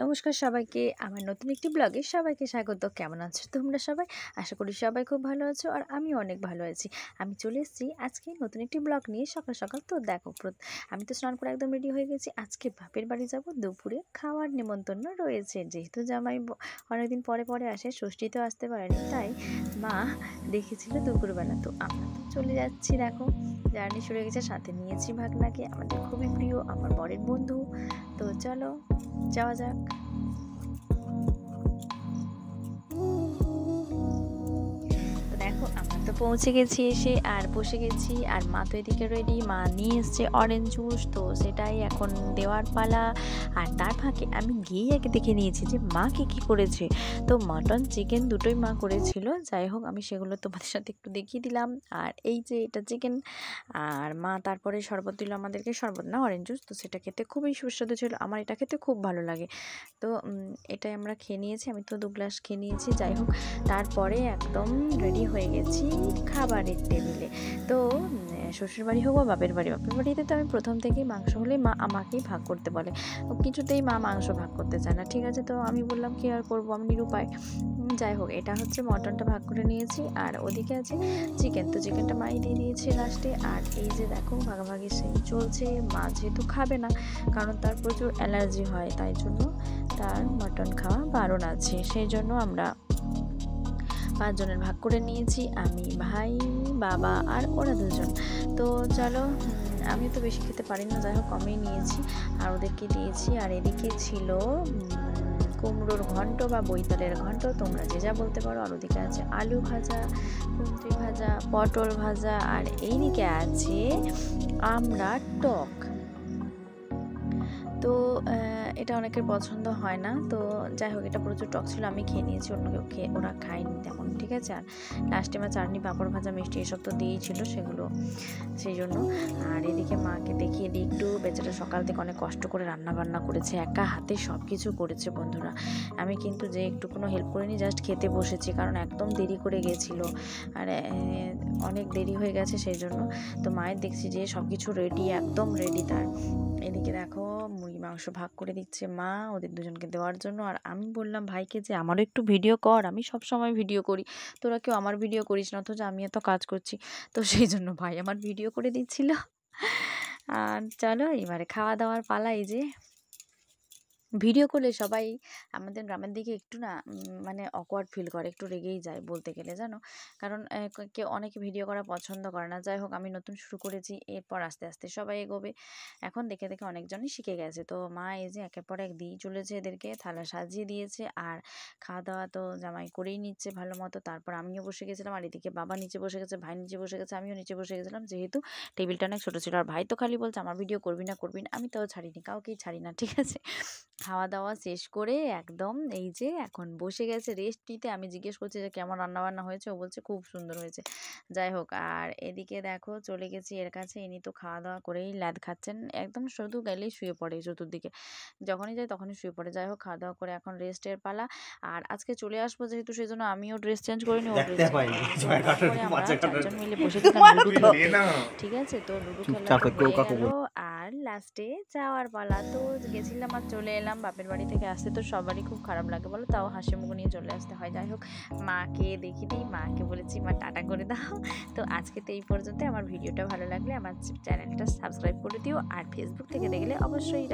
নমস্কার সবাইকে আমার নতুন একটি ব্লগে সবাইকে স্বাগত। কেমন আছো তোমরা সবাই? আশা করি সবাই খুব ভালো আছো আর আমিও অনেক ভালো আছি। আমি চলে এসেছি আজকে নতুন একটি ব্লগ নিয়ে সকাল সকাল। তো দেখো, আমি তো স্নান করে একদম রেডি হয়ে গেছি। আজকে বাপের বাড়ি যাব, দুপুরে খাওয়ার নেমন্তন্ন রয়েছে। যেহেতু জামাই অনেকদিন পরে পরে আসে, ষষ্ঠীতেও আসতে পারেনি, তাই মা দেখেছিল দুপুরবেলা। তো আমরা তো চলে যাচ্ছি, দেখো জার্নি শুরু হয়ে গেছে। সাথে নিয়েছি ভাগনাকে, আমাদের খুবই প্রিয়, আমার বরের বন্ধু। তো চলো যাওয়া যাক। তো দেখো, আমরা তো পৌঁছে গেছি এসে আর বসে গেছি। আর মা তো এদিকে রেডি, মা নিয়ে এসছে অরেঞ্জ জুস, তো সেটাই এখন দেওয়ার পালা। আর তার ফাঁকে আমি গিয়ে আগে দেখে নিয়েছি যে মা কী করেছে। তো মাটন চিকেন দুটোই মা করেছিল। যাই হোক, আমি সেগুলো তোমাদের সাথে একটু দেখিয়ে দিলাম। আর এই যে এটা চিকেন, আর মা তারপরে শরবত দিল আমাদেরকে, শরবত না অরেঞ্জ জুস। তো সেটা খেতে খুবই সুস্বাদু ছিল, আমার এটা খেতে খুব ভালো লাগে। তো এটাই আমরা খেয়ে নিয়েছি, আমি তো 2 গ্লাস খেয়ে নিয়েছি। যাই হোক, তারপরে একদম রেডি হয়ে গেছি খাবারের টেবিলে। তো শ্বশুরবাড়ি হোক বা বাপের বাড়িতে তো আমি প্রথম থেকেই মাংস হলে মা আমাকেই ভাগ করতে বলে। কিছুতেই মা মাংস ভাগ করতে চায় না। ঠিক আছে, তো আমি বললাম কি আর করবো, আমি নিরুপায়। যাই হোক, এটা হচ্ছে মটনটা ভাগ করে নিয়েছি, আর ওদিকে আছে চিকেন। তো চিকেনটা মাই দিয়ে দিয়েছে লাস্টে। আর এই যে দেখো, ভাগাভাগি সেই চলছে। মা যেহেতু খাবে না, কারণ তার প্রচুর অ্যালার্জি হয়, তাই জন্য তার মটন খাওয়া বারণ আছে। সেই জন্য আমরা 5 জনের ভাগ করে নিয়েছি, আমি, ভাই, বাবা আর ওরা 2 জন। তো চলো, আমি তো বেশি খেতে পারি না, যাই হোক কমই নিয়েছি আর ওদেরকে দিয়েছি। আর এদিকে ছিল কুমড়োর ঘন্ট বা বৈতালের ঘন্ট, তোমরা যে যা বলতে পারো। আর ওদিকে আছে আলু ভাজা, কুঁদরি ভাজা, পটল ভাজা, আর এইদিকে আছে আমড়ার টক। তো এটা অনেকের পছন্দ হয় না, তো যাই হোক, এটা প্রচুর টক ছিল, আমি খেয়ে নিয়েছি, অন্য কেউ ওরা খায়নি তেমন। ঠিক আছে, আর লাস্টে মা চাটনি, পাঁপড় ভাজা, মিষ্টি এসব তো দিয়েই ছিল সেগুলো, সেই জন্য। আর এদিকে মাকে দেখিয়ে দিই একটু, বেচারা সকাল থেকে অনেক কষ্ট করে রান্না বান্না করেছে, একা হাতে সব কিছু করেছে বন্ধুরা। আমি কিন্তু যে একটু কোনো হেল্প করিনি, জাস্ট খেতে বসেছি, কারণ একদম দেরি করে গেছিলো আর অনেক দেরি হয়ে গেছে সেই জন্য। তো মায়ের দেখছি যে সব কিছু রেডি, একদম রেডি তার। এদিকে দেখো, মুরগি মাংস ভাগ করে দিচ্ছে মা ওদের 2 জনকে দেওয়ার জন্য। আর আমি বললাম ভাইকে যে আমারও একটু ভিডিও কর, আমি সব সময় ভিডিও করি, তোরা কেউ আমার ভিডিও করিস না, অথচ আমি এত কাজ করছি। তো সেই জন্য ভাই আমার ভিডিও করে দিচ্ছিল। আর চলো এবারে খাওয়া দাওয়ার পালা। এই যে ভিডিও করলে সবাই আমাদের গ্রামের দিকে একটু না মানে অকওয়ার্ড ফিল করে, একটু রেগেই যায় বলতে গেলে, জানো। কারণ কেউ অনেকে ভিডিও করা পছন্দ করে না। যাই হোক, আমি নতুন শুরু করেছি, এরপর আস্তে আস্তে সবাই এগোবে। এখন দেখে দেখে অনেকজনই শিখে গেছে। তো মা এই যে একের পর এক দিয়ে চলেছে, এদেরকে থালা সাজিয়ে দিয়েছে। আর খাওয়া দাওয়া তো জামাই করেই নিচ্ছে ভালো মতো। তারপর আমিও বসে গেছিলাম, আর এদিকে বাবা নিচে বসে গেছে, ভাই নিচে বসে গেছে, আমিও নিচে বসে গেছিলাম, যেহেতু টেবিলটা অনেক ছোটো ছিল। আর ভাই তো খালি বলছে আমার ভিডিও করবি না করবি না, আমি তাও ছাড়িনি, কাউকেই ছাড়ি না। ঠিক আছে, খাওয়া দাওয়া শেষ করে একদম এই যে এখন বসে গেছে রেস্ট নিতে। আমি জিজ্ঞেস করছি যে কেমন রান্নাবান্না হয়েছে, ও বলছে খুব সুন্দর হয়েছে। যাই হোক, আর এদিকে দেখো চলে গেছি এর কাছে, ইনি তো খাওয়া দাওয়া করেই ল্যাদ খাচ্ছেন, একদম শুধু গেলেই শুয়ে পড়ে, চতুর্দিকে যখনই যায় তখনই শুয়ে পড়ে। যাই হোক, খাওয়া দাওয়া করে এখন রেস্টের পালা। আর আজকে চলে আসবো যেহেতু, সেই জন্য আমিও ড্রেস চেঞ্জ করিনি, ও ড্রেস তারপরে আমরা 4 জন মিলে বসেছিলাম লুডু খেলতে। ঠিক আছে, তো লুডু খেলা হয়ে গেল, আর লাস্টে যাওয়ার পালা। তো গেছিলাম আর চলে এলাম। বাপের বাড়ি থেকে আসতে তো সবারই খুব খারাপ লাগে বলো, তাও হাসি মুখ নিয়ে চলে আসতে হয়। যাই হোক, মাকে দেখিয়ে দিই, মাকে বলেছি মা টাটা করে দাও। তো আজকে তো এই পর্যন্ত। আমার ভিডিওটা ভালো লাগলে আমার চ্যানেলটা সাবস্ক্রাইব করে দিও, আর ফেসবুক থেকে দেখলে অবশ্যই